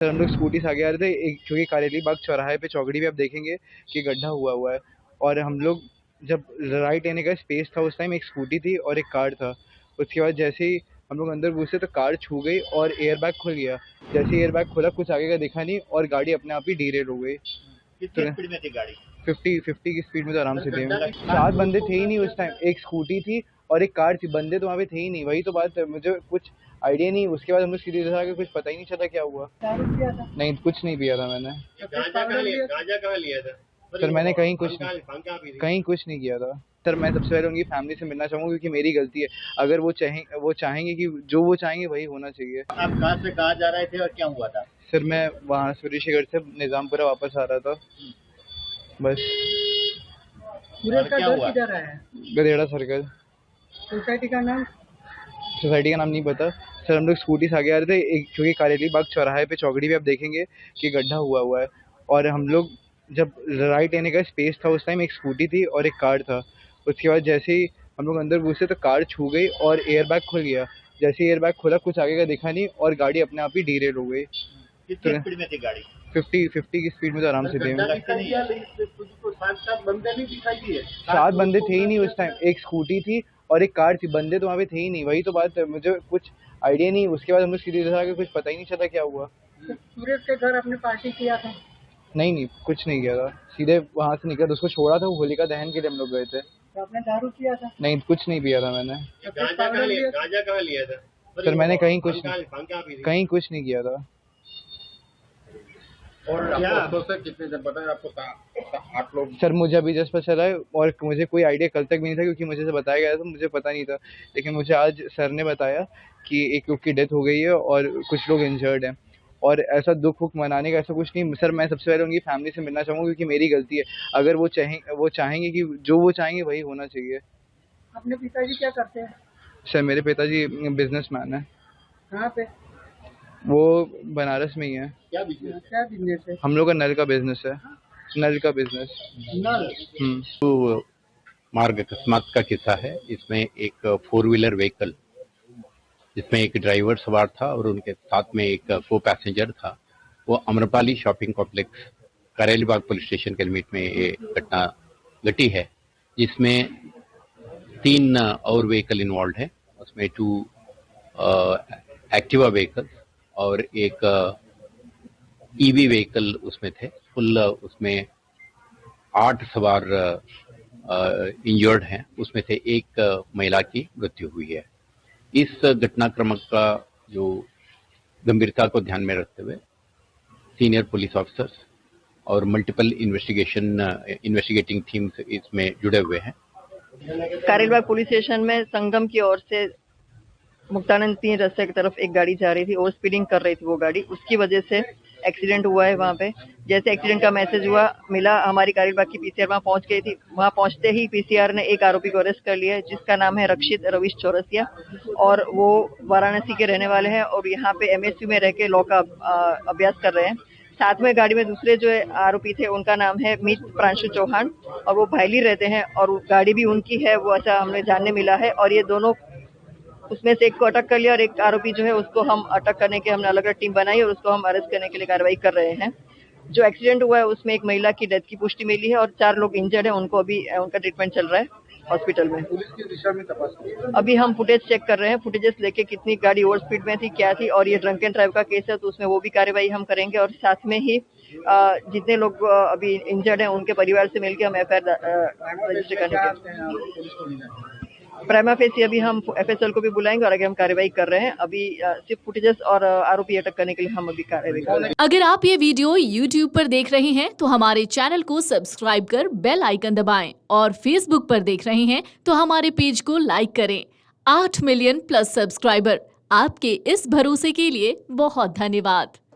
Sir हम लोग scooty से आगे आ रहे थे, एक जो कि कारेली बाग चौराहे पे चौकड़ी पे आप देखेंगे कि गड्ढा हुआ हुआ है। और हम लोग जब राइट लेने का स्पेस था, उस टाइम एक स्कूटी थी और एक कार था। उसके बाद जैसे ही हम लोग अंदर घुसे तो कार छू गई और एयर बैग खुल गया। जैसे ही एयर बैग खुला, कुछ आगे का दिखा नहीं और गाड़ी अपने आप ही डीरेल हो गई। कितनी स्पीड में थी गाड़ी? 50 की स्पीड में तो आराम से थे। 7 बंदे थे ही नहीं उस टाइम, एक स्कूटी थी और एक कार थी, बंदे तो वहाँ पे थे ही नहीं। वही तो बात है, मुझे कुछ आइडिया नहीं। उसके बाद हम लोग सीधे इधर आके कुछ पता ही नहीं चला क्या हुआ। दारू पिया था? नहीं, कुछ नहीं पिया था मैंने। गांजा कहाँ लिया था? सर मैंने कहीं भांग कहाँ पी थी? कहीं कुछ नहीं किया था। सर मैं सबसे पहले उनकी फैमिली से मिलना चाहूँगा, क्योंकि मेरी गलती है। अगर वो चाहेंगे कि जो वो चाहेंगे वही होना चाहिए। आप कहाँ से कहाँ जा रहे थे और क्या हुआ था? सर मैं वहाँ सूर्यशेखर से निज़ामपुरा वापस आ रहा था, बस। सूरज का क्या घर हुआ? किधर है? गधेड़ा सर्कल। सोसाइटी का नाम? सोसाइटी का नाम नहीं पता। सर हम लोग स्कूटी से आगे आ रहे थे, एक जो कि कारेली बाग चौराहे पे चौकड़ी पे आप देखेंगे कि गड्ढा हुआ हुआ है। और हम लोग जब राइट लेने का स्पेस था, उस टाइम एक स्कूटी थी और एक कार था। उसके बाद जैसे ही हम लोग अंदर घुसे तो कार छू गई और एयर बैग खुल गया। जैसे ही एयर बैग खुला, कुछ आगे का दिखा नहीं और गाड़ी अपने आप ही डीरेल हो गई। कितनी स्पीड में थी गाड़ी? 50 की स्पीड में तो आराम से थे। सात बंदे नहीं दिखाई दिए? 7 बंदे थे ही नहीं उस टाइम, एक स्कूटी थी और एक कार थी, बंदे तो वहाँ पे थे ही नहीं। वही तो बात है, मुझे कुछ आइडिया नहीं। उसके बाद हम लोग सीधे इधर आके कुछ पता ही नहीं चला क्या हुआ। सूरज के घर आपने पार्टी किया था? नहीं, कुछ नहीं किया था। सीधे वहाँ से निकला, उसको छोड़ा था, वो होलिका दहन के लिए हम लोग गए थे। तो आपने दारू किया था? नहीं, कुछ नहीं पिया था मैंने। गांजा कहाँ लिया था? सर मैंने कहीं भांग कहाँ पी थी? कहीं कुछ नहीं किया था। और आपको से कितने जन पता है आपको? 8 लोग। सर मुझे अभी जस्ट पता चला है और मुझे कोई आइडिया कल तक भी नहीं था, क्योंकि मुझे से बताया गया था, मुझे पता नहीं था। लेकिन मुझे आज सर ने बताया कि एक लोग की डेथ हो गई है और कुछ लोग इंजर्ड हैं। और ऐसा दुख वुख मनाने का ऐसा कुछ नहीं। सर मैं सबसे पहले उनकी फैमिली से मिलना चाहूँगा, क्योंकि मेरी गलती है। अगर वो चाहेंगे कि जो वो चाहेंगे वही होना चाहिए। अपने पिताजी क्या करते हैं? सर मेरे पिताजी बिजनेसमैन है। कहाँ पे? वो बनारस में ही है। क्या बिजनेस? क्या बिजनेस है? हम लोग का नल का बिजनेस है। नल का बिजनेस। नल? तो मार्ग अकस्मात का किस्सा है। इसमें एक 4 व्हीलर व्हीकल, जिसमें एक ड्राइवर सवार था और उनके साथ में एक को पैसेंजर था, वो अम्रपाली शॉपिंग कॉम्प्लेक्स करेली बाग पुलिस स्टेशन के लिमिट में ये घटना घटी है, जिसमें 3 और व्हीकल इन्वॉल्व है। उसमें 2 एक्टिवा व्हीकल और एक ईवी व्हीकल उसमें थे। कुल उसमें 8 सवार इंजर्ड हैं, उसमें से एक महिला की मृत्यु हुई है। इस घटनाक्रम का जो गंभीरता को ध्यान में रखते हुए सीनियर पुलिस ऑफिसर्स और मल्टीपल इन्वेस्टिगेटिंग टीम्स इसमें जुड़े हुए हैं। कारेलबाग पुलिस स्टेशन में संगम की ओर से मुक्तानंद 3 रास्ते की तरफ एक गाड़ी जा रही थी, ओवर स्पीडिंग कर रही थी वो गाड़ी, उसकी वजह से एक्सीडेंट हुआ है वहाँ पे। जैसे एक्सीडेंट का मैसेज मिला, हमारी कारेलबाग की पीसीआर वहाँ पहुँच गई थी। वहाँ पहुँचते ही पीसीआर ने एक आरोपी को अरेस्ट कर लिया है, जिसका नाम है रक्षित रविश चौरसिया, और वो वाराणसी के रहने वाले हैं और यहाँ पे एमएसयू में रह के लॉ का अभ्यास कर रहे हैं। साथ में गाड़ी में दूसरे जो आरोपी थे, उनका नाम है मीत प्रांशु चौहान, और वो भाईली रहते हैं और गाड़ी भी उनकी है, वो ऐसा हमें जानने मिला है। और ये दोनों, उसमें से एक को अटक कर लिया और एक आरोपी जो है उसको हम अटक करने के हमने अलग अलग टीम बनाई और उसको हम अरेस्ट करने के लिए कार्रवाई कर रहे हैं। जो एक्सीडेंट हुआ है उसमें एक महिला की डेथ की पुष्टि मिली है और 4 लोग इंजर्ड हैं, उनको अभी उनका ट्रीटमेंट चल रहा है हॉस्पिटल में। पुलिस की दिशा में तपास अभी हम फुटेज चेक कर रहे हैं, फुटेजेस लेके कितनी गाड़ी ओवर स्पीड में थी, क्या थी, और ये ड्रंक एंड ड्राइव का केस है तो उसमें वो भी कार्रवाई हम करेंगे। और साथ में ही जितने लोग अभी इंजर्ड हैं उनके परिवार से मिलकर हम एफआईआर रजिस्टर करने के प्राइमा फेसी अभी हम एफएसएल को भी बुलाएंगे और आगे हम कार्रवाई कर रहे हैं। अभी सिर्फ फुटेजेस और आरोपी अटक करने के लिए हम अभी कार्रवाई कर रहे हैं। अगर आप ये वीडियो YouTube पर देख रहे हैं तो हमारे चैनल को सब्सक्राइब कर बेल आइकन दबाएं, और Facebook पर देख रहे हैं तो हमारे पेज को लाइक करें। 8 मिलियन प्लस सब्सक्राइबर, आपके इस भरोसे के लिए बहुत धन्यवाद।